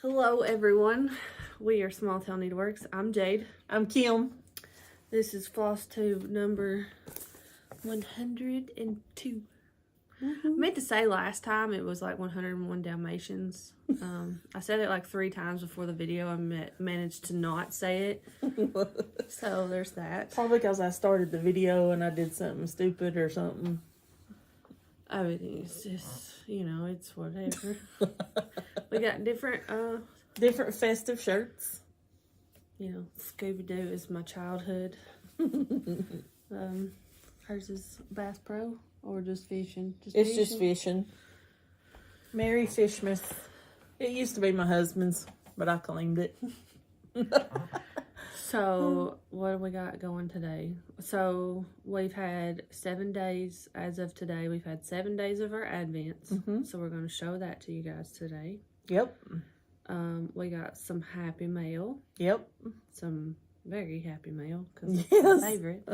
Hello everyone, we are Small Town Needleworks. I'm Jade. I'm Kim. This is Floss Tube number 102. I meant to say last time it was like 101 Dalmatians. I said it like 3 times before the video. I managed to not say it. So there's that. Probably because I started the video and I did something stupid or something. I mean, it's just, you know, it's whatever. We got different festive shirts. You know, Scooby-Doo is my childhood. Hers is Bass Pro or just fishing? Just fishing. Merry Fishmas. It used to be my husband's, but I claimed it. So, what do we got going today? So, we've had 7 days, as of today, we've had 7 days of our Advents. So, we're going to show that to you guys today. Yep. We got some happy mail. Yep. Some very happy mail, because it's my favorite.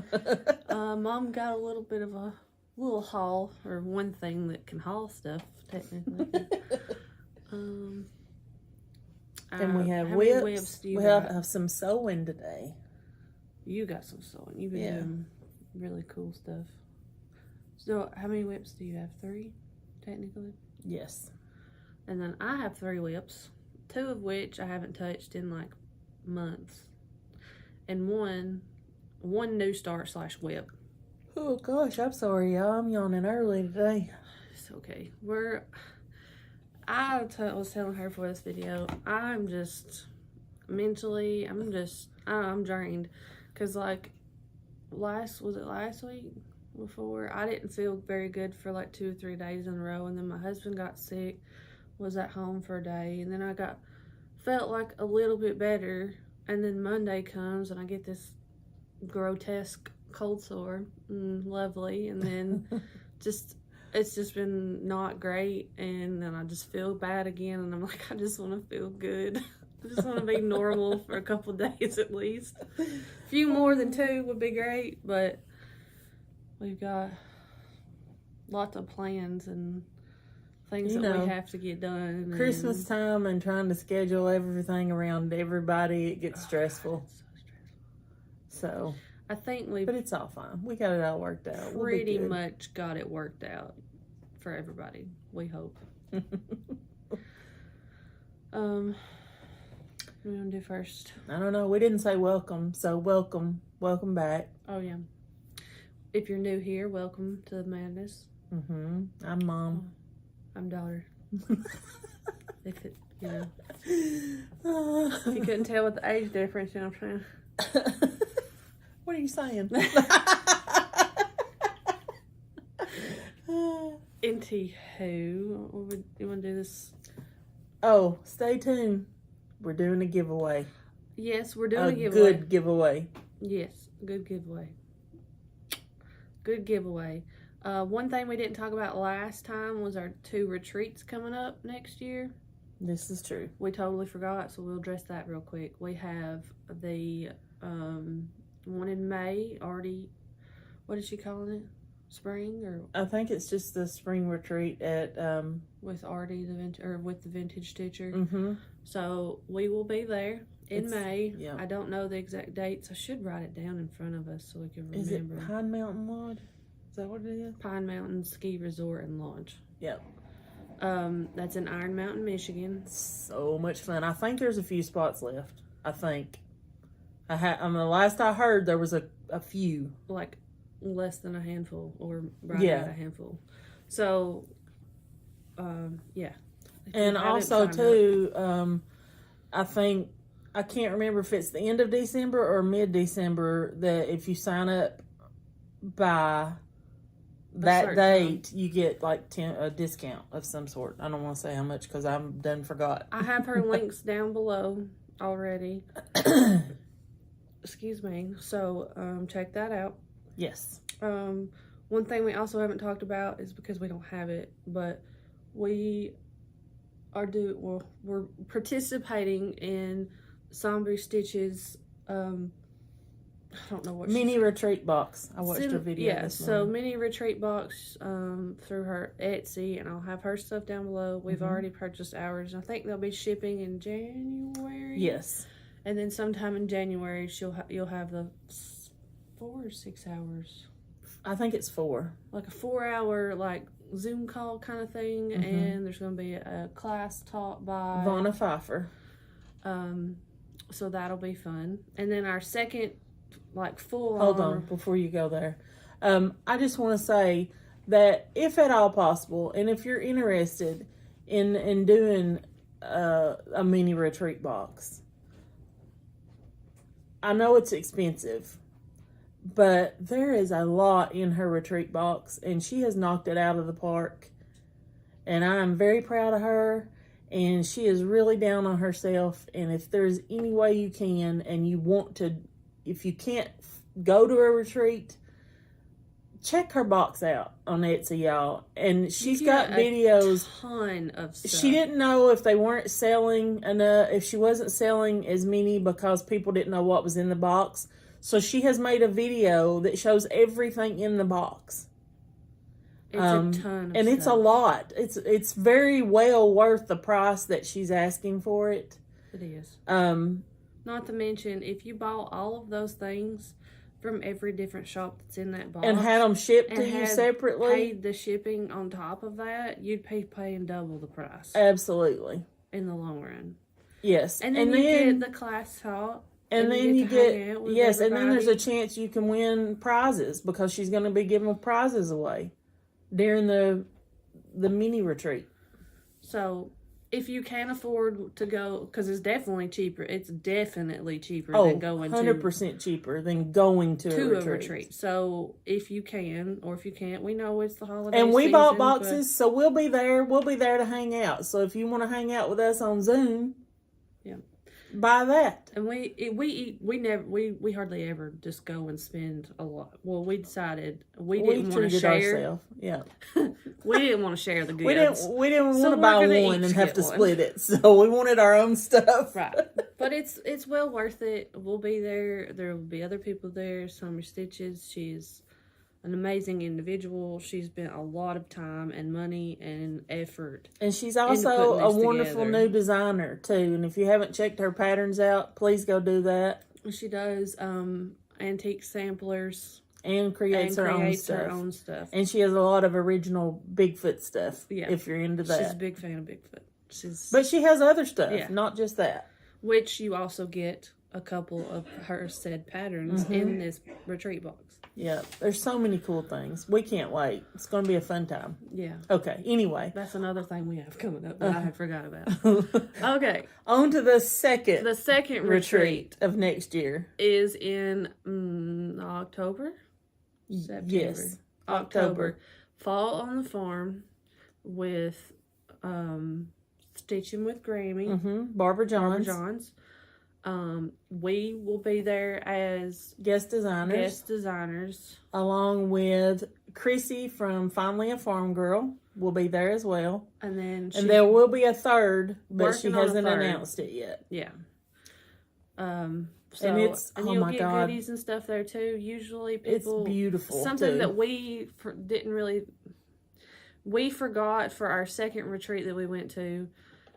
Mom got a little bit of a little haul, or one thing that can haul stuff, technically. And we have how many whips. do you We got? have some sewing today. You got some sewing. You've been doing really cool stuff. So, how many whips do you have? 3, technically? Yes. And then I have 3 whips, 2 of which I haven't touched in like months. And one new start / whip. Oh gosh, I'm sorry, y'all. I'm yawning early today. It's okay. I was telling her for this video, I'm just mentally, I'm drained. Because like last week before, I didn't feel very good for like 2 or 3 days in a row. And then my husband got sick, was at home for a day. And then I felt like a little bit better. And then Monday comes and I get this grotesque cold sore. Lovely. And then it's just been not great, and then I just feel bad again, and I'm like, I just want to feel good. I just want to be normal for a couple days at least. A few more than 2 would be great, but we've got lots of plans and things that we have to get done. Christmas time and trying to schedule everything around everybody, it gets stressful. It's so stressful. So I think but it's all fine. We got it all worked out. Pretty much got it worked out for everybody, we hope. What do we want to do first? I don't know. We didn't say welcome, so welcome back. Oh yeah. If you're new here, welcome to the madness. I'm Mom. I'm daughter. If it, you know. If you couldn't tell with the age difference, you know what I'm saying? What are you saying? Anywho, you want to do this? Oh, stay tuned. We're doing a giveaway. Yes, we're doing a giveaway. Good giveaway. Yes, good giveaway. Good giveaway. One thing we didn't talk about last time was our 2 retreats coming up next year. This is true. We totally forgot, so we'll address that real quick. We have the one in May already. What is she calling it? Spring, or I think it's just the spring retreat at with Artie with the vintage stitcher. So we will be there in May. Yeah. I don't know the exact dates. I should write it down in front of us so we can remember. Is it Pine Mountain Lodge? Is that what it is? Pine Mountain Ski Resort and Lodge. Yep. That's in Iron Mountain, Michigan. So much fun. I think there's a few spots left. I think. The last I heard, there was a few. Like less than a handful, or at a handful. So, yeah. And also too, I think, I can't remember if it's the end of December or mid-December, that if you sign up by that date, you get like a discount of some sort. I don't want to say how much because I'm done forgot. I have her links down below already. Excuse me. So check that out. Yes. One thing we also haven't talked about is because we don't have it, but we're we're participating in SamBrie Stitches I don't know what mini retreat box. I watched her video. Yeah, so mini retreat box through her Etsy, and I'll have her stuff down below. We've already purchased ours. I think they'll be shipping in January. Yes, and then sometime in January you'll have the 4 or 6 hours. I think it's 4. Like a 4-hour like Zoom call kind of thing, and there's going to be a class taught by Vonna Pfeiffer. So that'll be fun. And then our second, like, full Hold on, before you go there. I just want to say that if at all possible, and if you're interested in doing a mini retreat box, I know it's expensive, but there is a lot in her retreat box, and she has knocked it out of the park. And I am very proud of her. And she is really down on herself. And if there's any way you can, and you want to, if you can't go to a retreat, check her box out on Etsy, y'all. And she's got videos. A ton of stuff. She didn't know if they weren't selling enough, if she wasn't selling as many because people didn't know what was in the box. So she has made a video that shows everything in the box. It's a ton of stuff. And it's a lot. It's very well worth the price that she's asking for it. It is. Not to mention, if you bought all of those things from every different shop that's in that box and had them shipped to you separately, paid the shipping on top of that, you'd be paying double the price. Absolutely. In the long run. Yes. And then you get the class taught. And then you get yes, and then there's a chance you can win prizes because she's going to be giving prizes away during the mini retreat. So if you can afford to go, because it's definitely cheaper. It's definitely cheaper than going 100% cheaper than going to a retreat. So if you can, or if you can't, we know it's the holiday and we season, bought boxes, so we'll be there. We'll be there to hang out. So if you want to hang out with us on Zoom, buy that. And we hardly ever just go and spend a lot. Well, we decided we didn't want to share. Ourselves. Yeah. We didn't want to share the goods. We didn't want to buy one and have to split it. So we wanted our own stuff. Right. But it's well worth it. We'll be there. There will be other people there. SamBrie Stitches. She's an amazing individual. She's spent a lot of time and money and effort. And she's also a wonderful new designer too. And if you haven't checked her patterns out, please go do that. She does antique samplers. And creates her own stuff. And she has a lot of original Bigfoot stuff. Yeah. If you're into that. She's a big fan of Bigfoot. But she has other stuff, not just that. Which you also get a couple of her said patterns in this retreat box. Yeah, there's so many cool things. We can't wait. It's going to be a fun time. Yeah. Okay, anyway. That's another thing we have coming up that I had forgot about. Okay. On to the second. The second retreat of next year. Is in October? September. Yes. October. Fall on the Farm with Stitching with Grammy. Barbara Johns. We will be there as guest designers. Along with Chrissy from Finally a Farm Girl will be there as well. And there will be a third, but she hasn't announced it yet. Yeah. So, and you'll get goodies and stuff there too. Usually people... It's beautiful, something that we we forgot for our second retreat that we went to,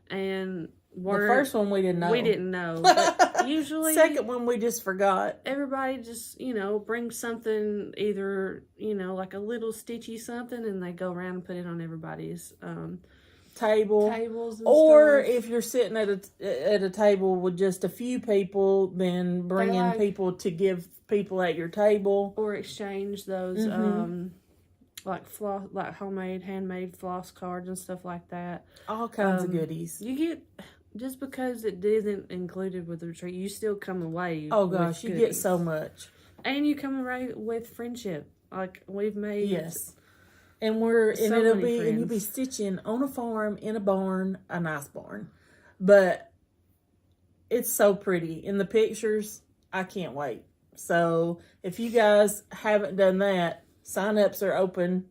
and the first one we didn't know. We didn't know. But usually... second one we just forgot. Everybody just, brings something, either, like a little stitchy something, and they go around and put it on everybody's... tables and or stuff. If you're sitting at a table with just a few people, then bring in people to give people at your table, or exchange those like homemade, handmade floss cards and stuff like that. All kinds of goodies. You get, just because it isn't included with the retreat, you still come away. Oh gosh, you get so much, and you come away with friendship. Like we've made. Yes. And you'll be stitching on a farm, in a barn, a nice barn. But it's so pretty. In the pictures, I can't wait. So if you guys haven't done that, sign-ups are open.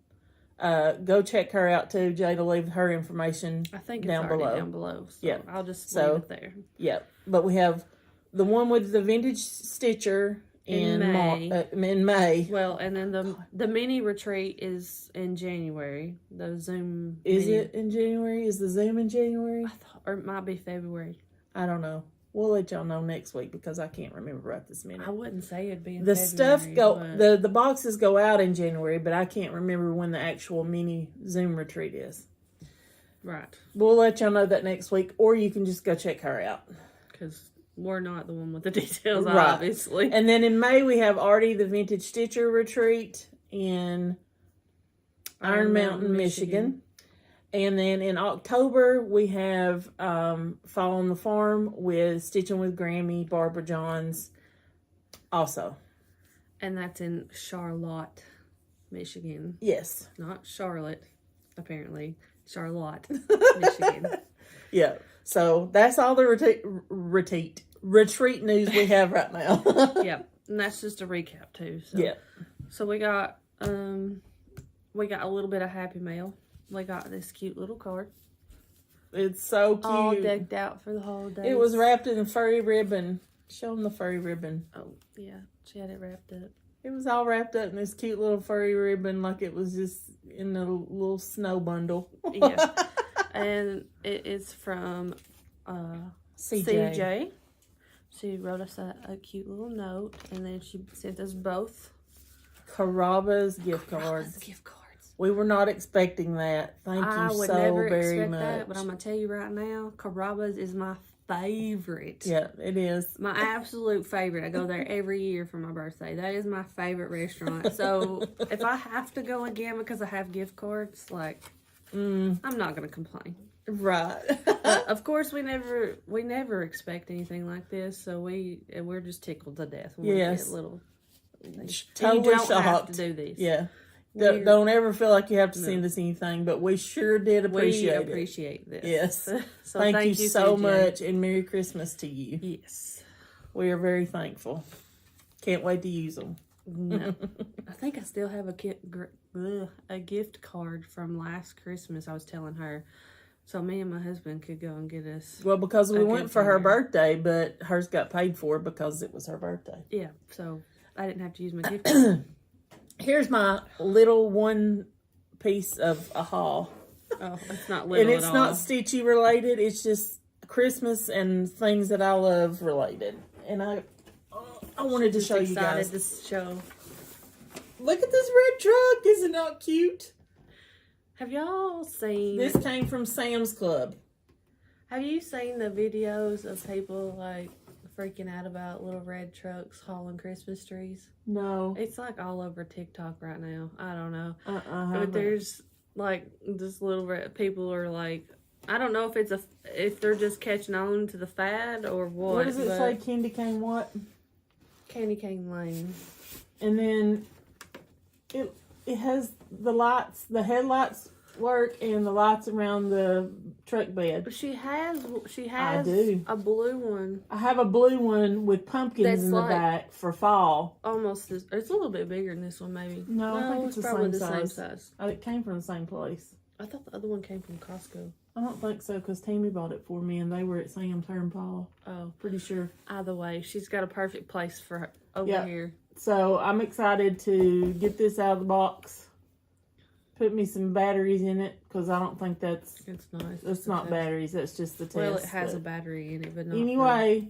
Go check her out too. Jade will leave her information down below. So yeah. I'll just leave it there. Yeah. But we have the one with the vintage stitcher in May. In May. Well, and then the mini retreat is in January. The Zoom it in January? Is the Zoom in January? Or it might be February. I don't know. We'll let y'all know next week because I can't remember right this minute. I wouldn't say it'd be in the February. Stuff the boxes go out in January, but I can't remember when the actual mini Zoom retreat is. Right. We'll let y'all know that next week, or you can just go check her out. Because we're not the one with the details, right. Obviously. And then in May, we have Artie, the Vintage Stitcher retreat in Iron Mountain, Michigan. And then in October, we have Fall on the Farm with Stitching with Grammy, Barbara Johns also. And that's in Charlotte, Michigan. Yes. Not Charlotte, apparently. Charlotte, Michigan. Yeah. So that's all the retreat news we have right now. Yep. And that's just a recap too. So. Yeah. So we got a little bit of happy mail. We got this cute little card. It's so cute. All decked out for the holidays. It was wrapped in furry ribbon. Show them the furry ribbon. Oh, yeah. She had it wrapped up. It was all wrapped up in this cute little furry ribbon like it was just in a little snow bundle. Yeah. And it is from CJ. She wrote us a cute little note, and then she sent us both Carrabba's gift cards. Gift cards. We were not expecting that. Thank you so very much. That, but I'm going to tell you right now, Carrabba's is my favorite. Yeah, it is. My absolute favorite. I go there every year for my birthday. That is my favorite restaurant. So if I have to go again because I have gift cards, like, I'm not going to complain. Right. But of course, we never expect anything like this, so we're just tickled to death when we get little things. Totally you don't shocked. have to do this. Yeah. Don't ever feel like you have to send us anything, but we sure did appreciate We appreciate this. Yes. So thank you so CJ. much, and Merry Christmas to you. Yes. We are very thankful. Can't wait to use them. No. I think I still have a gift card from last Christmas. I was telling her. So me and my husband could go and get us. Well, because we went for her birthday, but hers got paid for because it was her birthday. Yeah, so I didn't have to use my gift card. Here's my little one piece of a haul. Oh, it's not little and it's at all. not Stitchy related. It's just Christmas and things that I love related. And I wanted to show you guys. To show. Look at this red truck. Is it not cute? Have y'all seen... This came from Sam's Club. Have you seen the videos of people, like, freaking out about little red trucks hauling Christmas trees? No. It's, like, all over TikTok right now. I don't know. But there's, like, just little red... People are, like... I don't know if they're just catching on to the fad or what. What does it say? Candy cane what? Candy cane lane. And then it has the lights, the headlights work, and the lights around the truck bed. She has I do. a blue one. I have a blue one with pumpkins in the back for fall. Almost, it's a little bit bigger than this one, maybe. No, I think it's probably the same size. size. It came from the same place. I thought the other one came from Costco. I don't think so, because Tammy bought it for me, and they were at Sam's her and Paul. Oh, pretty sure. Either way, she's got a perfect place for her over here. So I'm excited to get this out of the box. Put me some batteries in it, because I don't think that's... It's nice. It's not batteries, that's just the test. Well, it has a battery in it, but not... Anyway,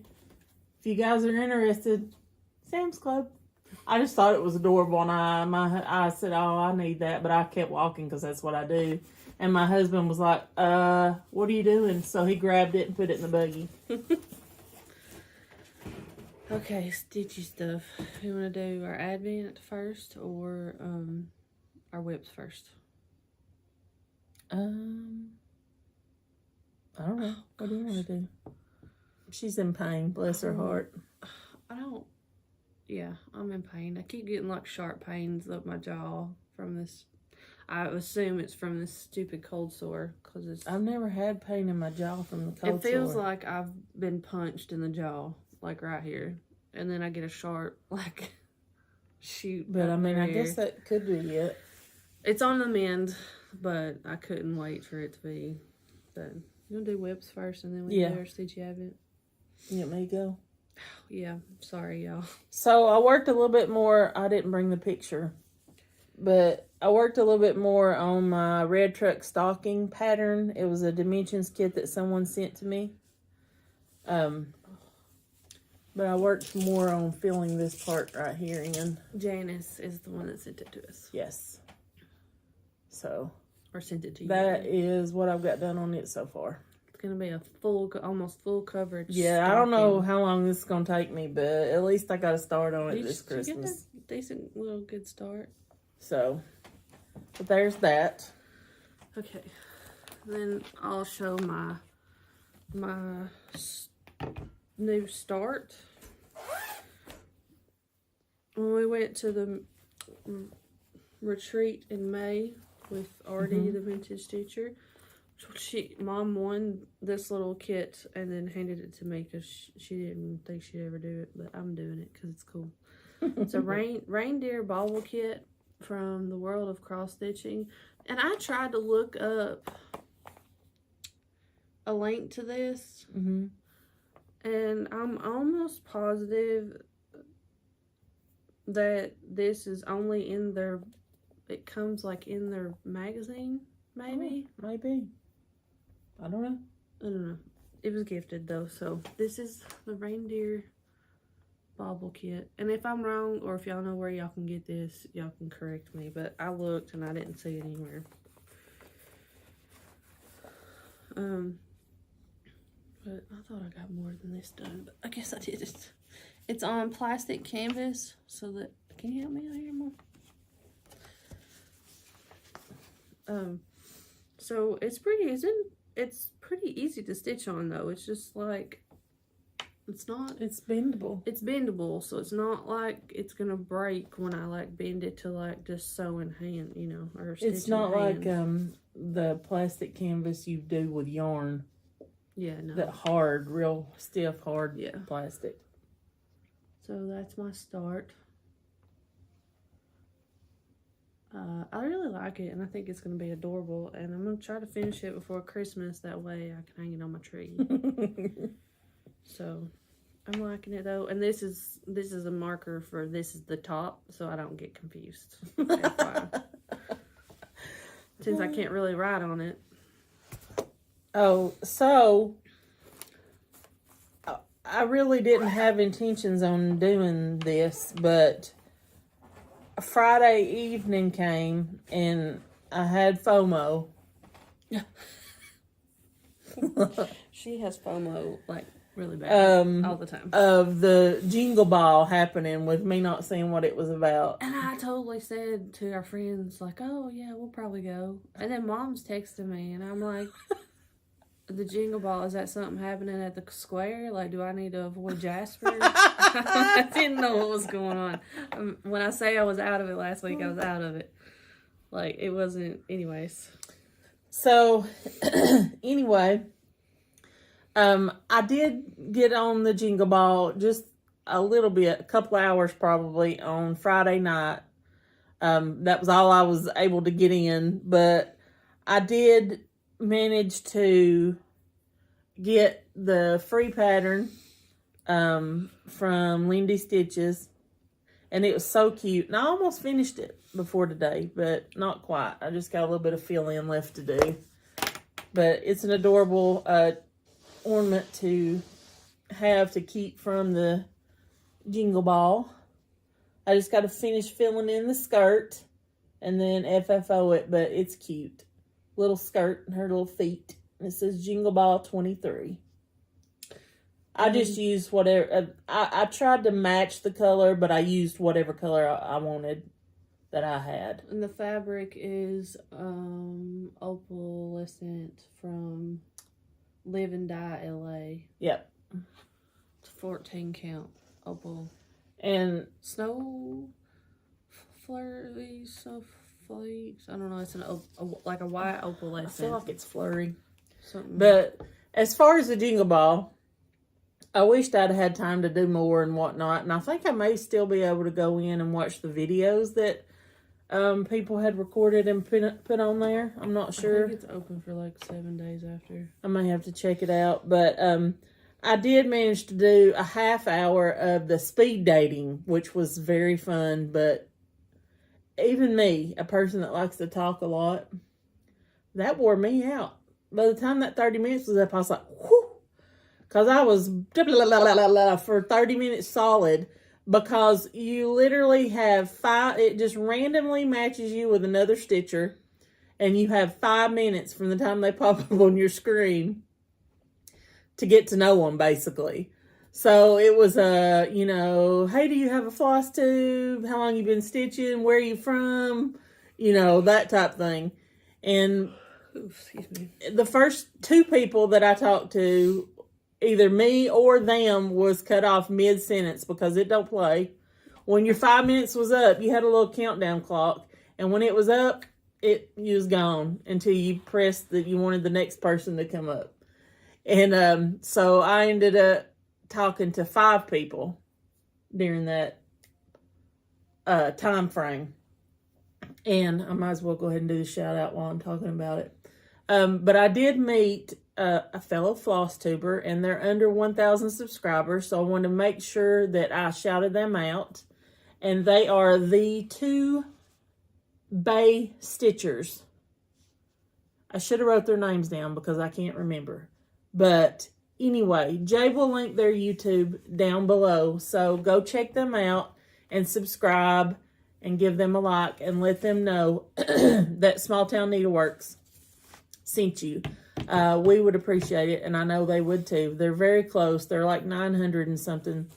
if you guys are interested, Sam's Club. I just thought it was adorable, and I said, oh, I need that, but I kept walking, because that's what I do. And my husband was like, what are you doing? So he grabbed it and put it in the buggy. Okay, Stitchy stuff. You want to do our Advent first or our whips first? I don't know. What do you want to do? She's in pain. Bless her heart. Yeah, I'm in pain. I keep getting like sharp pains up my jaw from this. I assume it's from this stupid cold sore because I've never had pain in my jaw from the cold sore. It feels like I've been punched in the jaw, like right here, and then I get a sharp like shoot. But I mean, I guess that could be it. It's on the mend, but I couldn't wait for it to be done. You want to do whips first, and then we do our Stitchy Advent? You want me to go? Yeah, sorry, y'all. So I worked a little bit more. I didn't bring the picture, but I worked a little bit more on my red truck stocking pattern. It was a dimensions kit that someone sent to me. But I worked more on filling this part right here in. Janice is the one that sent it to us. Yes. So. Or sent it to you. That is what I've got done on it so far. It's going to be a almost full coverage. Yeah, stocking. I don't know how long this is going to take me, but at least I got to start on it this Christmas. You get a decent little good start. So, but there's that. Okay. Then I'll show my new start. When we went to the retreat in May with Artie, the vintage stitcher, Mom won this little kit and then handed it to me because she didn't think she'd ever do it, but I'm doing it because it's cool. It's a reindeer bauble kit from the world of cross stitching, and I tried to look up a link to this, and I'm almost positive that this is only in their, it comes like in their magazine, maybe? Oh, maybe. I don't know. It was gifted though, so this is the reindeer bauble kit. And if I'm wrong, or if y'all know where y'all can get this, y'all can correct me, but I looked and I didn't see it anywhere. But I thought I got more than this done, but I guess I didn't. It's on plastic canvas, so that, can you help me out here more? So it's pretty easy to stitch on though. It's just like, it's bendable. It's bendable, so it's not like it's gonna break when I like bend it to like just sew in hand, you know, or stitch. It's not like the plastic canvas you do with yarn. Yeah, no. That hard, real stiff, hard plastic. So that's my start. I really like it, and I think it's going to be adorable, and I'm going to try to finish it before Christmas. That way I can hang it on my tree. So I'm liking it though, and this is a marker for this is the top, so I don't get confused. Since I can't really write on it. Oh, so I really didn't have intentions on doing this, but Friday evening came and I had FOMO. She has FOMO like really bad all the time. Of the jingle ball happening with me not seeing what it was about. And I totally said to our friends, like, oh yeah, we'll probably go. And then Mom's texting me and I'm like, the jingle ball, is that something happening at the square? Like, do I need to avoid Jasper? I didn't know what was going on. When I say I was out of it last week, I was out of it. Like, it wasn't, anyways. So, anyway, I did get on the jingle ball just a little bit, a couple hours probably, on Friday night. That was all I was able to get in, but I did manage to get the free pattern from Lindy Stitches, and it was so cute, and I almost finished it before today, but not quite. I just got a little bit of fill-in left to do, but it's an adorable ornament to have to keep from the jingle ball. I just got to finish filling in the skirt and then FFO it, but it's cute. Little skirt and her little feet. And it says Jingle Ball 23. I just used whatever. I tried to match the color, but I used whatever color I wanted that I had. And the fabric is opalescent from Live and Die LA. Yep. It's 14 count opal. And snow flurries, snow flakes. I don't know. It's like a white opalescent. I feel like it's flurry. Something. But as far as the jingle ball, I wished I'd had time to do more and whatnot. And I think I may still be able to go in and watch the videos that people had recorded and put on there. I'm not sure. I think it's open for like 7 days after. I may have to check it out. But I did manage to do a half hour of the speed dating, which was very fun, but even me, a person that likes to talk a lot, that wore me out. By the time that 30 minutes was up, I was like, whew, because I was for 30 minutes solid, because you literally have 5, it just randomly matches you with another stitcher, and you have 5 minutes from the time they pop up on your screen to get to know them, basically. So it was you know, hey, do you have a floss tube? How long you been stitching? Where are you from? You know, that type thing. And excuse me. The first 2 people that I talked to, either me or them, was cut off mid-sentence because it don't play. When your 5 minutes was up, you had a little countdown clock. And when it was up, you was gone until you pressed that you wanted the next person to come up. And so I ended up talking to 5 people during that time frame. And I might as well go ahead and do the shout out while I'm talking about it. But I did meet a fellow floss tuber, and they're under 1,000 subscribers. So I wanted to make sure that I shouted them out. And they are the 2 Bay Stitchers. I should have wrote their names down because I can't remember. But anyway, Jay will link their YouTube down below. So go check them out and subscribe and give them a like and let them know that Small Town Needleworks sent you. We would appreciate it, and I know they would too. They're very close. They're like 900 and something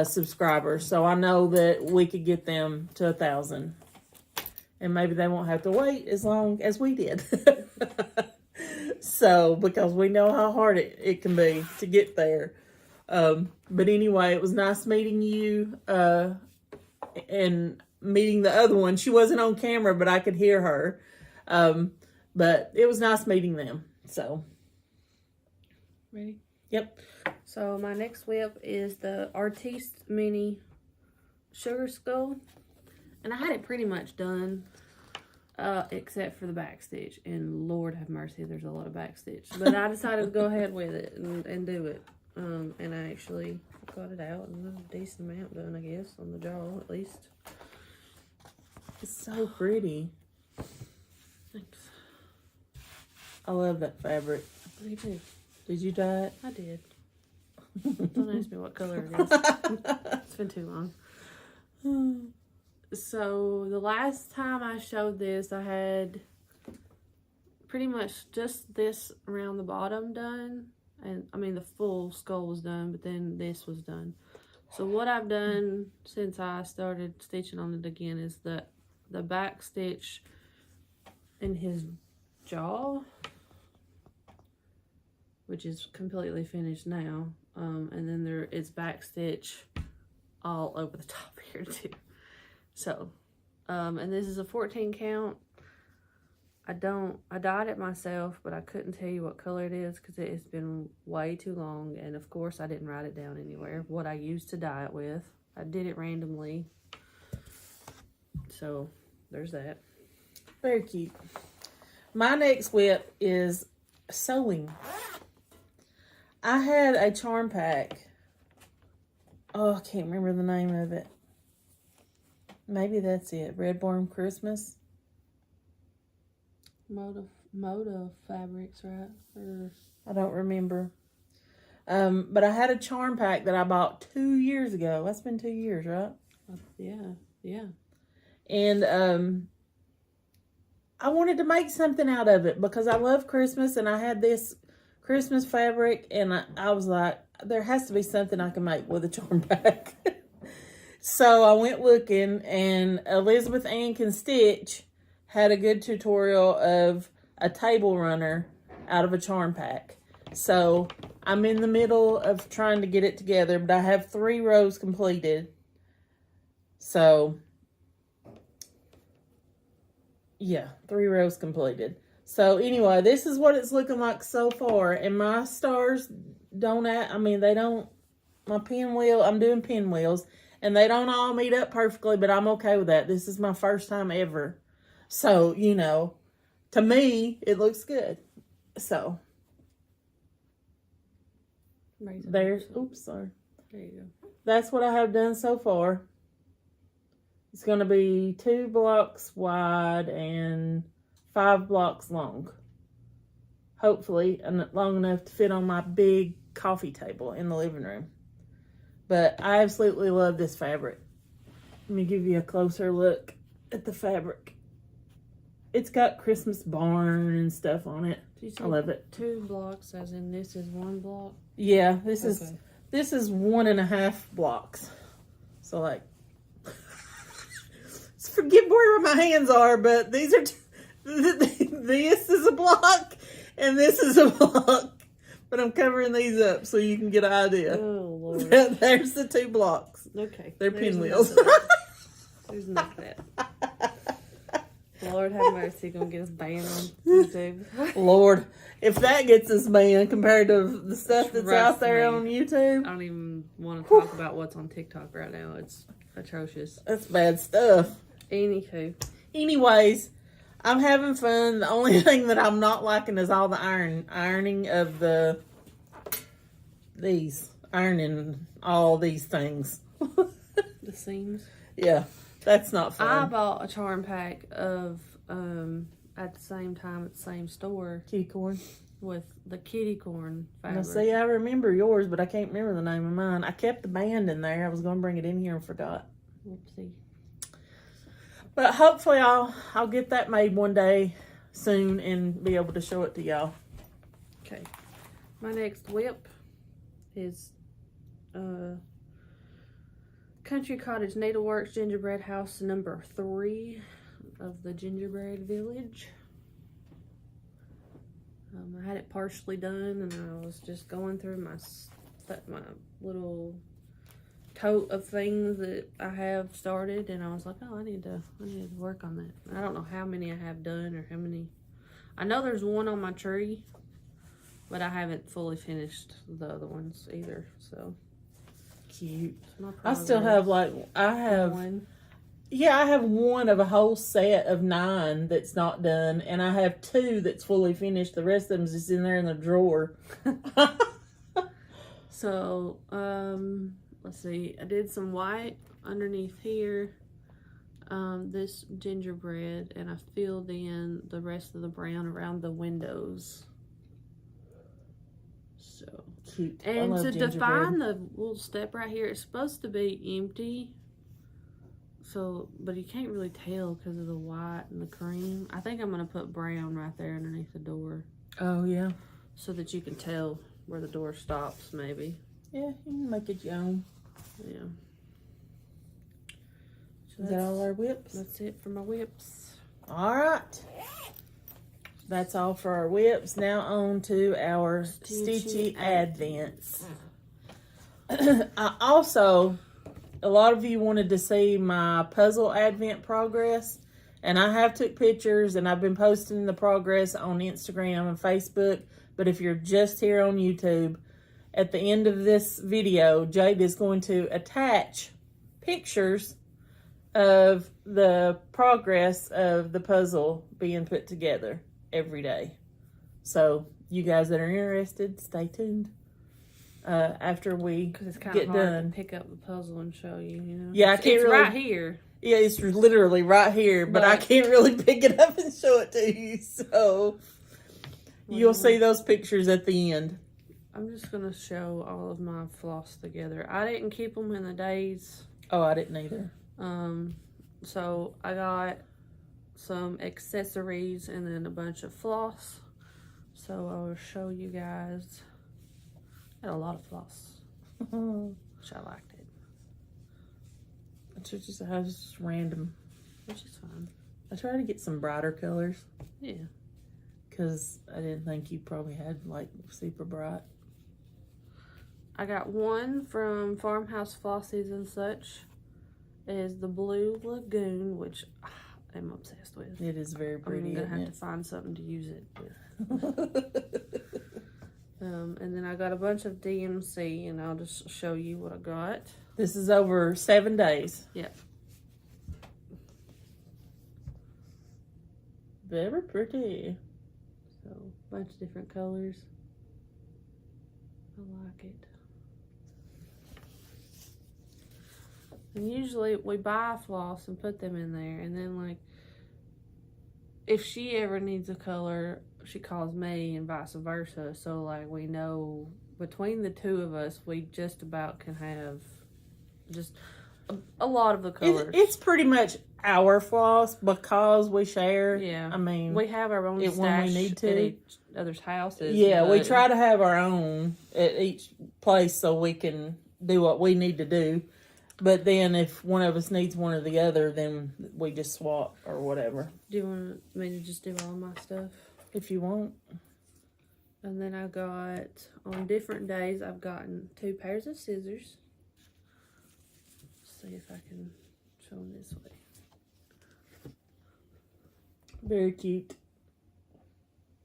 subscribers. So I know that we could get them to 1,000. And maybe they won't have to wait as long as we did. So, because we know how hard it can be to get there. But anyway, it was nice meeting you and meeting the other one. She wasn't on camera, but I could hear her. But it was nice meeting them. So, ready? Yep. So my next whip is the Artiste Mini Sugar Skull. And I had it pretty much done. Except for the back stitch, and Lord have mercy, there's a lot of back stitch, but I decided to go ahead with it and do it, and I actually got it out and a decent amount done, I guess, on the jaw at least. It's so pretty. Thanks. I love that fabric. Me too. Did you dye it? I did. Don't ask me what color it is. It's been too long. So the last time I showed this, I had pretty much just this around the bottom done. And I mean, the full skull was done, but then this was done. So what I've done since I started stitching on it again is the back stitch in his jaw, which is completely finished now. And then there is back stitch all over the top here too. So, and this is a 14 count. I dyed it myself, but I couldn't tell you what color it is because it has been way too long. And of course, I didn't write it down anywhere, what I used to dye it with. I did it randomly. So, there's that. Very cute. My next whip is sewing. I had a charm pack. Oh, I can't remember the name of it. Maybe that's it. Redborn Christmas. Moda Fabrics, right? I don't remember. But I had a charm pack that I bought 2 years ago. That's been 2 years, right? Yeah. And I wanted to make something out of it because I love Christmas, and I had this Christmas fabric, and I was like, there has to be something I can make with a charm pack. So I went looking, and Elizabeth Ann Can Stitch had a good tutorial of a table runner out of a charm pack. So I'm in the middle of trying to get it together, but I have 3 rows completed. So yeah, 3 rows completed. So anyway, this is what it's looking like so far. And my stars don't, they don't, my pinwheel, I'm doing pinwheels. And they don't all meet up perfectly, but I'm okay with that. This is my first time ever. So, you know, to me, it looks good. So. There's, oops, sorry. There you go. That's what I have done so far. It's going to be 2 blocks wide and 5 blocks long. Hopefully, and long enough to fit on my big coffee table in the living room. But I absolutely love this fabric. Let me give you a closer look at the fabric. It's got Christmas barn and stuff on it. I love it. 2 blocks, as in this is 1 block? Yeah, this is 1.5 blocks. So like, forget where my hands are, but these are this is a block and this is a block. But I'm covering these up so you can get an idea. Oh Lord! There's the 2 blocks. Okay, they're pinwheels. There's enough of that. Lord have mercy, gonna get us banned on YouTube. Lord, if that gets us banned compared to the stuff that's out there on YouTube. I don't even want to talk about what's on TikTok right now. It's atrocious. That's bad stuff. Anywho. Anyways, I'm having fun. The only thing that I'm not liking is all the ironing of ironing all these things. The seams? Yeah. That's not fun. I bought a charm pack of, at the same time at the same store. Kitty corn. With the kitty corn fabric. Now, see, I remember yours, but I can't remember the name of mine. I kept the band in there. I was going to bring it in here and forgot. Whoopsie. But hopefully I'll get that made one day soon and be able to show it to y'all. Okay. My next whip is, Country Cottage Needleworks Gingerbread House number 3 of the Gingerbread Village. I had it partially done and I was just going through my little tote of things that I have started and I was like, oh, I need to work on that. I don't know how many I have done or how many. I know there's one on my tree, but I haven't fully finished the other ones either, so. Cute. I still have I have one of a whole set of 9 that's not done, and I have 2 that's fully finished. The rest of them is just in there in the drawer. So, let's see. I did some white underneath here. This gingerbread, and I filled in the rest of the brown around the windows. So cute. And to define the little step right here, it's supposed to be empty. So, but you can't really tell because of the white and the cream. I think I'm going to put brown right there underneath the door. Oh, yeah. So that you can tell where the door stops, maybe. Yeah, you can make it your own. Yeah. So is that all our whips? That's it for my whips. All right. That's all for our whips. Now on to our Stitchy Advents. I also, a lot of you wanted to see my puzzle advent progress. And I have took pictures and I've been posting the progress on Instagram and Facebook. But if you're just here on YouTube, at the end of this video, Jade is going to attach pictures of the progress of the puzzle being put together every day. So you guys that are interested, stay tuned. After we because it's kind get of hard done, to pick up the puzzle and show you. You know, yeah, I can't it's really, right here. Yeah, it's literally right here, but I can't really pick it up and show it to you. So you'll see those pictures at the end. I'm just gonna show all of my floss together. I didn't keep them in the days. Oh, I didn't either. So I got some accessories and then a bunch of floss. So I will show you guys. I had a lot of floss, which I liked it. It's just random, which is fine. I try to get some brighter colors. Yeah. Because I didn't think you probably had like super bright. I got one from FarmhouseFlossies&Such. It is the Blue Lagoon, which I'm obsessed with. It is very pretty. I'm going to have to find something to use it with. And then I got a bunch of DMC, and I'll just show you what I got. This is over 7 days. Yep. Very pretty. So, a bunch of different colors. I like it. And usually we buy floss and put them in there, and then like if she ever needs a color, she calls me and vice versa. So like we know between the two of us, we just about can have just a lot of the colors. It's pretty much our floss because we share. Yeah. I mean, we have our own stash when we need to at each other's houses. Yeah, we try to have our own at each place so we can do what we need to do. But then if one of us needs one or the other, then we just swap or whatever. Do you want me to just do all my stuff? If you want. And then I got, on different days, I've gotten 2 pairs of scissors. See if I can show them this way. Very cute.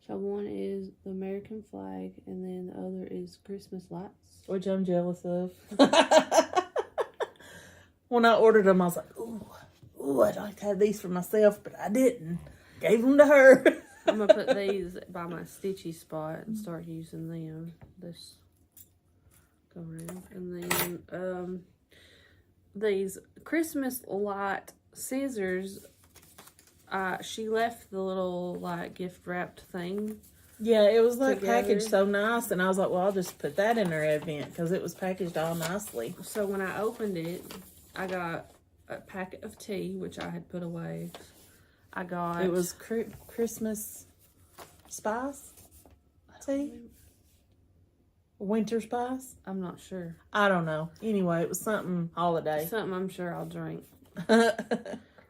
So one is the American flag, and then the other is Christmas lights. Which I'm jealous of. When I ordered them, I was like, ooh, I'd like to have these for myself, but I didn't. Gave them to her. I'm going to put these by my Stitchy spot and start using them. This go around. And then these Christmas light scissors, she left the little like gift wrapped thing. Yeah, it was like together. packaged so nice, and I was like, well, I'll just put that in her event because it was packaged all nicely. So when I opened it, I got a packet of tea, which I had put away. I got... It was Christmas spice tea? Winter spice? I'm not sure. I don't know. Anyway, it was something holiday. Something I'm sure I'll drink. And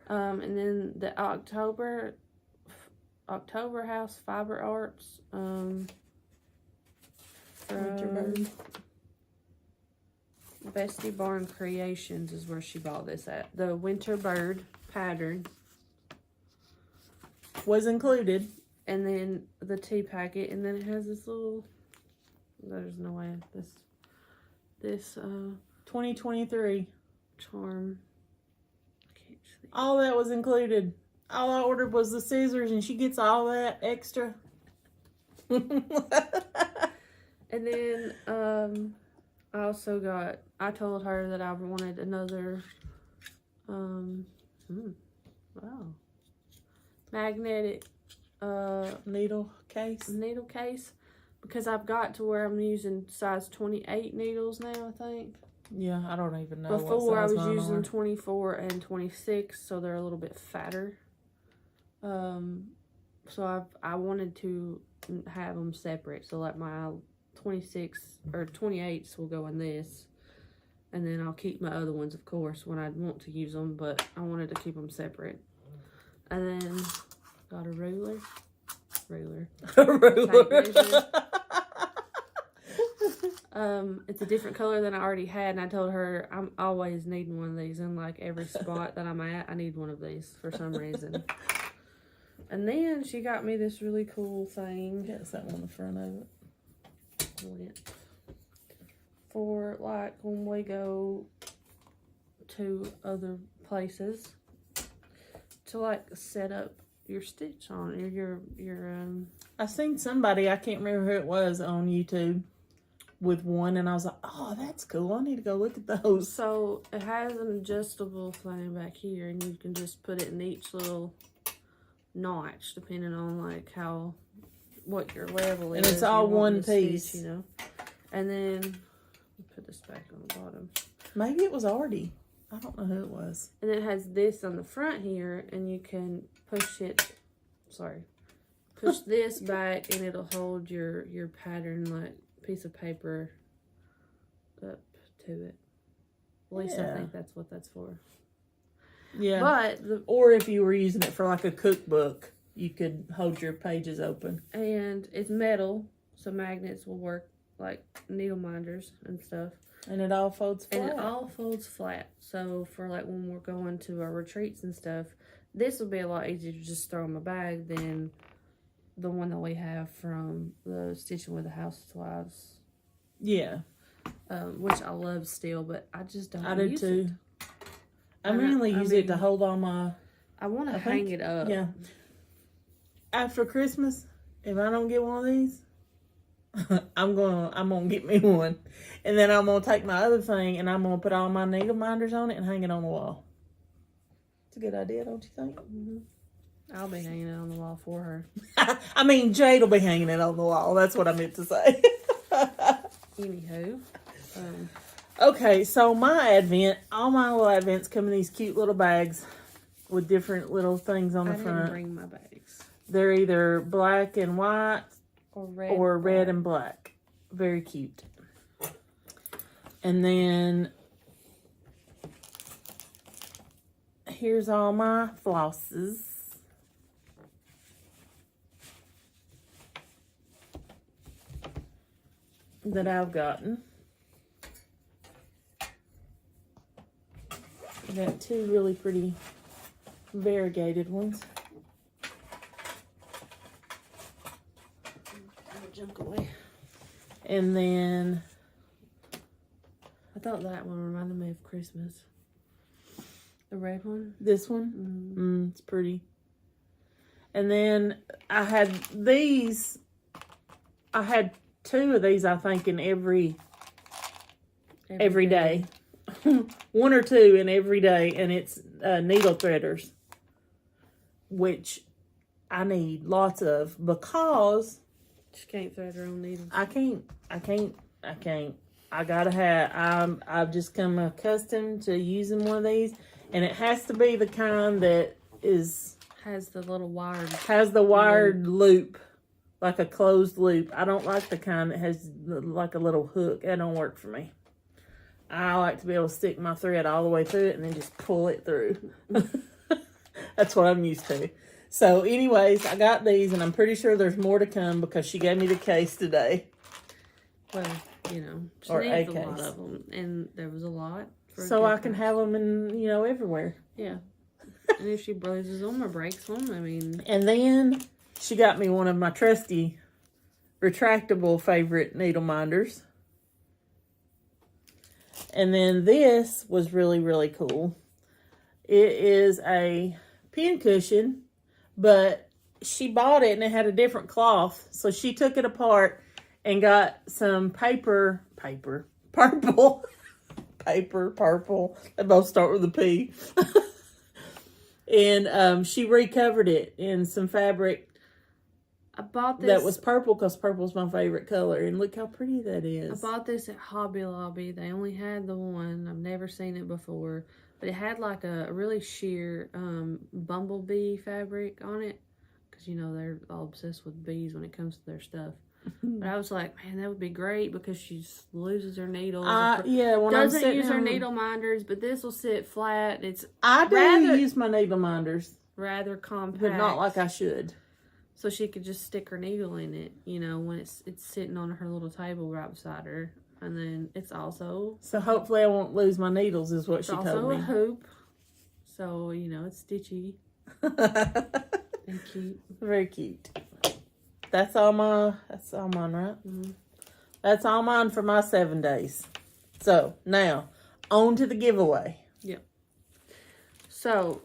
then the October House Fiber Arts. Gingerbread. Bestie Barn Creations is where she bought this at. The Winter Bird pattern. Was included. And then the tea packet. And then it has this little... There's no way. This 2023. Charm. I can't see. All that was included. All I ordered was the scissors, and she gets all that extra. And then I also got, I told her that I wanted another magnetic needle case, because I've got to where I'm using size 28 needles now, I think. Yeah, I don't even know. Before I was using 24 and 26, so they're a little bit fatter. So I wanted to have them separate. So like my 26 or 28s will go in this, and then I'll keep my other ones, of course, when I want to use them. But I wanted to keep them separate. And then got a ruler. It's a different color than I already had, and I told her I'm always needing one of these in like every spot that I'm at. I need one of these for some reason. And then she got me this really cool thing. Yes, that one on the front of it. For like when we go to other places to like set up your stitch on your I seen somebody, I can't remember who it was, on YouTube with one, and I was like, oh, that's cool. I need to go look at those. So it has an adjustable thing back here, and you can just put it in each little notch depending on like what your level is. And it's all one piece, stitch, you know. And then put this back on the bottom. Maybe it was already. I don't know who it was. And it has this on the front here, and you can push this back, and it'll hold your pattern like piece of paper up to it. At least I think that's what that's for. Yeah. But or if you were using it for like a cookbook, you could hold your pages open. And it's metal, so magnets will work like needle minders and stuff. And it all folds flat. And it all folds flat. So for like when we're going to our retreats and stuff, this will be a lot easier to just throw in my bag than the one that we have from the Stitching with the Housewives. Yeah. Which I love still, but I just don't use I do too. I mainly use it to hold all my... I want to hang it up. Yeah. After Christmas, if I don't get one of these, I'm gonna get me one. And then I'm gonna take my other thing and I'm gonna put all my needle minders on it and hang it on the wall. It's a good idea, don't you think? Mm-hmm. I'll be hanging it on the wall for her. I mean, Jade will be hanging it on the wall. That's what I meant to say. Anywho. Okay, so all my little advents come in these cute little bags with different little things on the front. I didn't bring my bags. They're either black and white or red and black. Very cute. And then here's all my flosses. That I've gotten. I got two really pretty variegated ones. I'll jump away. And then I thought that one reminded me of Christmas. The red one. This one? It's pretty. And then I had these. I had two of these, I think, in every day. One or two in every day, and it's needle threaders, which I need lots of because she can't thread her own needles. I can't. I gotta have. I've just come accustomed to using one of these, and it has to be the kind that has the little wired loop. Like a closed loop. I don't like the kind that has like a little hook. That don't work for me. I like to be able to stick my thread all the way through it and then just pull it through. That's what I'm used to. So anyways, I got these and I'm pretty sure there's more to come because she gave me the case today. Well, you know, she or needs a a lot case. of them. And there was a lot. So I can have them in, everywhere. Yeah. And if she bruises them or breaks them, I mean. And then she got me one of my trusty retractable favorite needle minders. And then this was really, really cool. It is a pin cushion, but she bought it and it had a different cloth. So she took it apart and got some purple. They both start with a P. And she recovered it in some fabric. I bought this. That was purple because purple's my favorite color. And look how pretty that is. I bought this at Hobby Lobby. They only had the one. I've never seen it before. But it had like a really sheer bumblebee fabric on it. Because, they're all obsessed with bees when it comes to their stuff. But I was like, man, that would be great because she loses her needles. Doesn't use her needle minders, but this will sit flat. I do use my needle minders. Rather compact. But not like I should. So she could just stick her needle in it, when it's sitting on her little table right beside her. And then it's also... So hopefully I won't lose my needles is what she told me. It's also a hoop. So, it's stitchy. And cute. Very cute. That's all mine, right? Mm-hmm. That's all mine for my 7 days. So, now, on to the giveaway. Yep. So,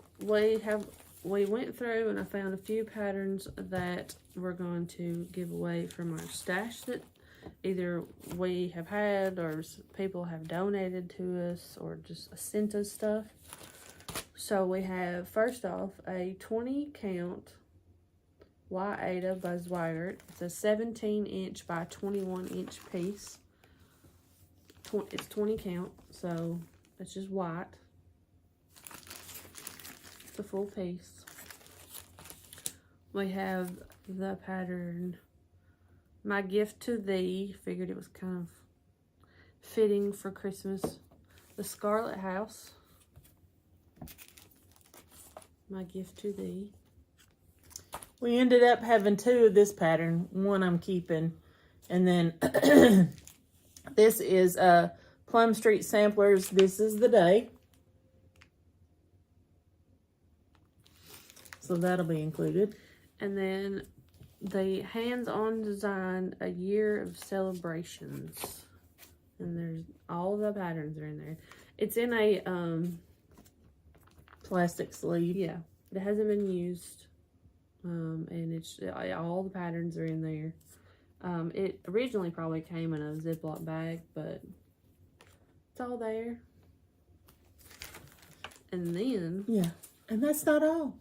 we went through and I found a few patterns that we're going to give away from our stash that either we have had or people have donated to us or just sent us stuff. So we have, first off, a 20 count Y-Ada by Zweigert. It's a 17 inch by 21 inch piece. It's 20 count, so it's just white. It's a full piece. We have the pattern My Gift to Thee. Figured it was kind of fitting for Christmas. The Scarlet House. My Gift to Thee. We ended up having two of this pattern. One I'm keeping. And then this is Plum Street Samplers. This is the Day. So that'll be included. And then the hands-on design, A Year of Celebrations. And there's all the patterns are in there. It's in a plastic sleeve. Yeah. It hasn't been used. And it's all the patterns are in there. It originally probably came in a Ziploc bag, but it's all there. And then... Yeah. And that's not all.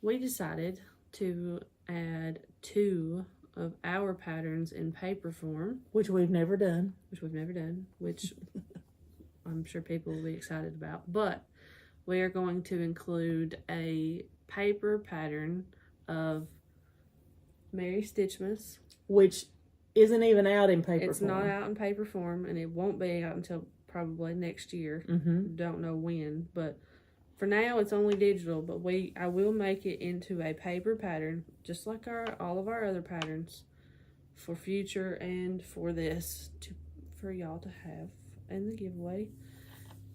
We decided to add 2 of our patterns in paper form. Which we've never done. Which I'm sure people will be excited about. But we are going to include a paper pattern of Mary Stitchmas. Which isn't even out in paper form. It's not out in paper form, and it won't be out until probably next year. Don't know when, but for now it's only digital. But I will make it into a paper pattern, just like all of our other patterns, for future and for this for y'all to have in the giveaway.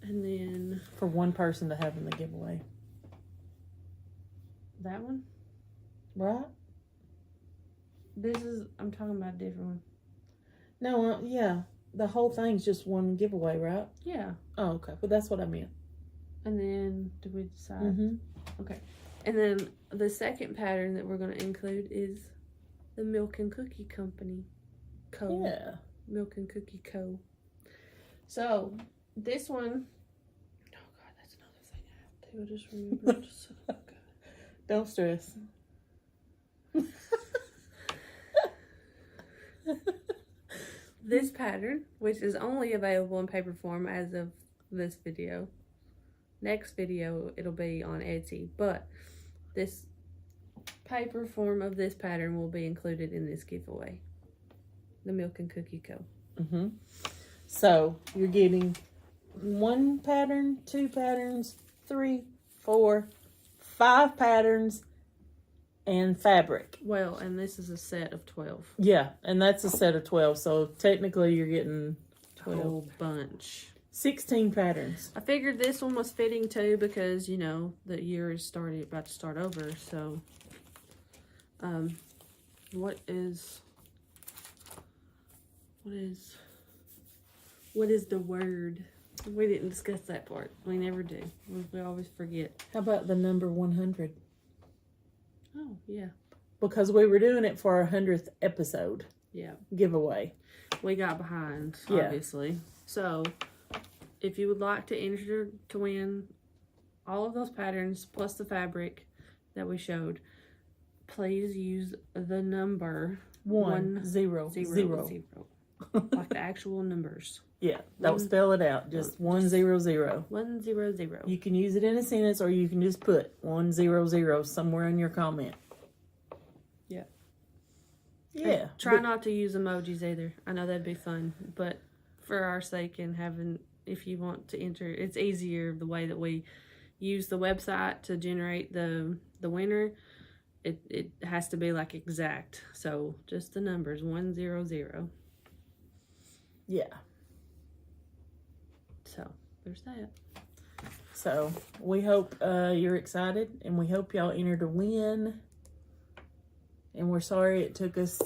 And then for one person to have in the giveaway. That one, right? I'm talking about a different one. No, yeah. The whole thing's just one giveaway, right? Yeah. Oh, okay. But that's what I meant. And then, did we decide? Okay. And then the second pattern that we're going to include is the Milk and Cookie Company Co. Yeah. Milk and Cookie Co. So, this one... Oh, God, that's another thing I have to. I just remembered. So good. Don't stress. This pattern, which is only available in paper form as of this video. Next video, it'll be on Etsy. But this paper form of this pattern will be included in this giveaway. The Milk and Cookie Co. So, you're getting 1 pattern, 2 patterns, 3, 4, 5 patterns, and fabric. Well, and this is a set of 12. Yeah, and that's a set of 12. So technically you're getting 12. A whole bunch. 16 patterns. I figured this one was fitting too because, you know, the year is about to start over. So, what is the word? We didn't discuss that part. We never do. We always forget. How about the number 100? Oh, yeah. Because we were doing it for our 100th episode. Yeah. Giveaway. We got behind, obviously. Yeah. So, if you would like to enter to win all of those patterns plus the fabric that we showed, please use the number 100. Like the actual numbers. Yeah, don't spell it out. Just 100. 100. You can use it in a sentence, or you can just put 100 somewhere in your comment. Yeah. Yeah. And try not to use emojis either. I know that'd be fun, but for our sake and if you want to enter, it's easier the way that we use the website to generate the winner. It has to be like exact. So just the numbers 100. Yeah. So, there's that. So, we hope you're excited, and we hope y'all enter to win. And we're sorry it took us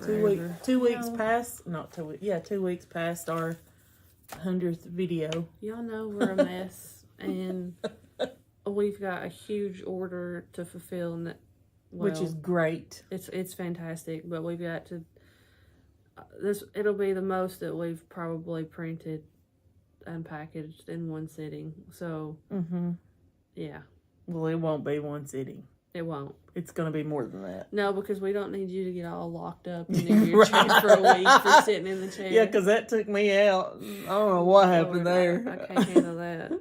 2 weeks past, not 2 weeks, 2 weeks past our 100th video. Y'all know we're a mess, and we've got a huge order to fulfill, and which is great. It's fantastic, but we've got to, it'll be the most that we've probably printed and packaged in one sitting. So, yeah. Well, it won't be one sitting. It won't. It's going to be more than that. No, because we don't need you to get all locked up in your chair for a week for sitting in the chair. Yeah, because that took me out. I don't know what happened there. I can't handle that.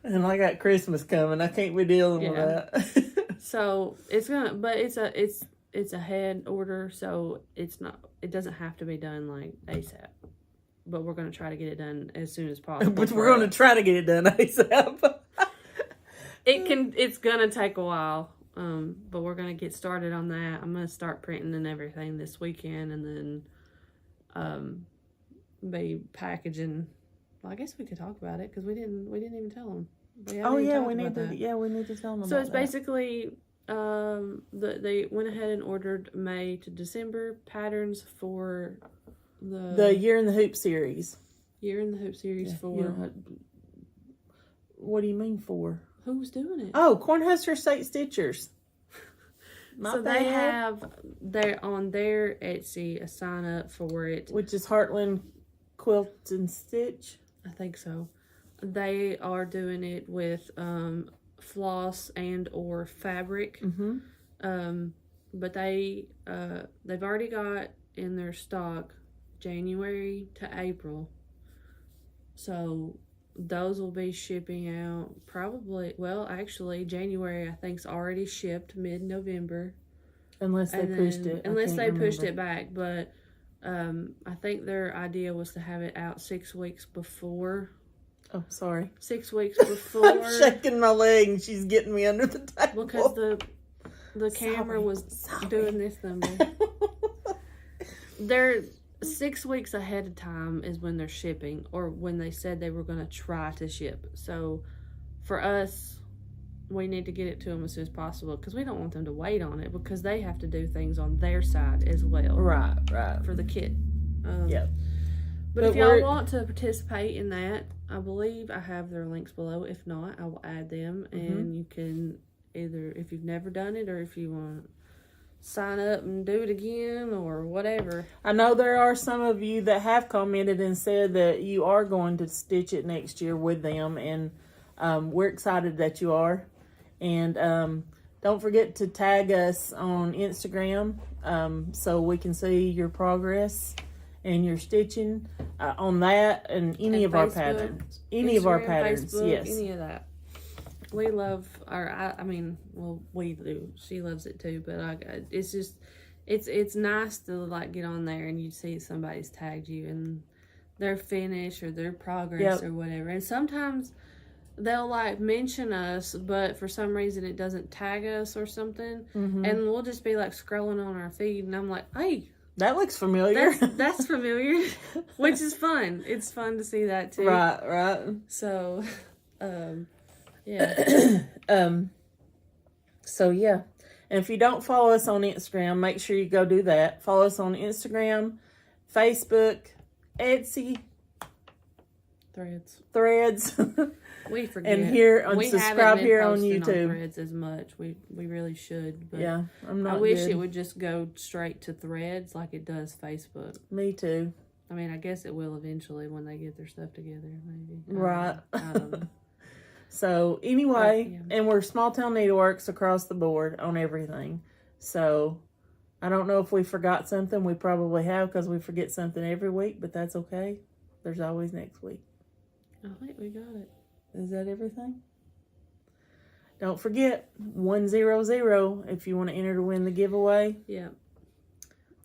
And I got Christmas coming. I can't be dealing with that. So it's a head order, so it doesn't have to be done like ASAP. But we're going to try to get it done as soon as possible. But we're going to try to get it done ASAP. It's going to take a while, but we're going to get started on that. I'm going to start printing and everything this weekend, and then be packaging. Well, I guess we could talk about it because we didn't even tell them. We need to tell them. So it's basically they went ahead and ordered May to December patterns for the Year in the Hoop series. Year in the Hoop series for. What do you mean for? Who's doing it? Oh, Cornhusker State Stitchers. They have on their Etsy a sign up for it, which is Heartland Quilt and Stitch. I think so. They are doing it with floss and or fabric. But they've already got in their stock January to April. So those will be shipping out probably, well, actually January I think's already shipped mid-November. Unless they pushed it. Unless they pushed it back, but I think their idea was to have it out 6 weeks before. Oh, sorry. 6 weeks before. I'm shaking my leg and she's getting me under the table. Because the camera was doing this number. They're 6 weeks ahead of time is when they're shipping, or when they said they were going to try to ship. So for us, we need to get it to them as soon as possible, because we don't want them to wait on it, because they have to do things on their side as well. Right. For the kit. Yep. But if y'all want to participate in that, I believe I have their links below. If not, I will add them, and you can either, if you've never done it, or if you want to sign up and do it again, or whatever. I know there are some of you that have commented and said that you are going to stitch it next year with them, and we're excited that you are. And don't forget to tag us on Instagram so we can see your progress and your stitching on that, and any of our patterns. Any of our patterns, Facebook, yes. Any of that. We love we do. She loves it too, but it's just, it's nice to like get on there and you see somebody's tagged you and their finish or their progress or whatever. And sometimes they'll like mention us, but for some reason it doesn't tag us or something. And we'll just be like scrolling on our feed, and I'm like, hey, that looks familiar. That's familiar, which is fun. It's fun to see that too. Right. So, yeah. So yeah. And if you don't follow us on Instagram, make sure you go do that. Follow us on Instagram, Facebook, Etsy, Threads. We forget. And subscribe here on YouTube. On Threads as much. We really should. But yeah, I'm not. I wish it would just go straight to Threads like it does Facebook. Me too. I mean, I guess it will eventually when they get their stuff together, maybe. Right. I don't know. So anyway, and we're Small Town Needleworks across the board on everything. So I don't know if we forgot something. We probably have, because we forget something every week, but that's okay. There's always next week. I think we got it. Is that everything? Don't forget 100 if you want to enter to win the giveaway. Yeah.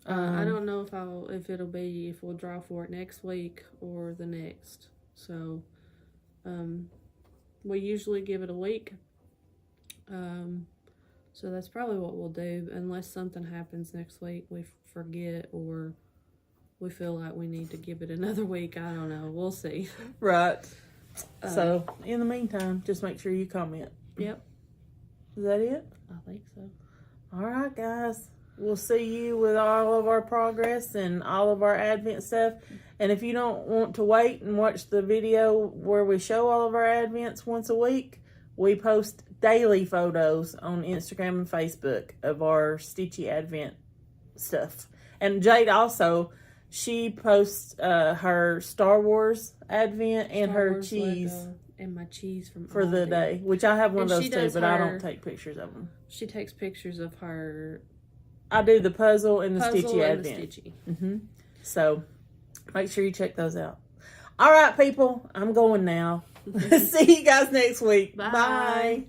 I don't know if we'll draw for it next week or the next. So, we usually give it a week. So that's probably what we'll do, unless something happens next week, we forget, or we feel like we need to give it another week. I don't know. We'll see. Right. So, in the meantime, just make sure you comment. Yep. Is that it? I think so. All right, guys. We'll see you with all of our progress and all of our Advent stuff. And if you don't want to wait and watch the video where we show all of our Advents once a week, we post daily photos on Instagram and Facebook of our Stitchy Advent stuff. And Jade also, she posts her Star Wars Advent and her cheese. Lego and my cheese for the day, which I have one of those too, but I don't take pictures of them. She takes pictures of her. I do the puzzle and the Stitchy and Advent. The Stitchy. So make sure you check those out. All right, people, I'm going now. See you guys next week. Bye. Bye.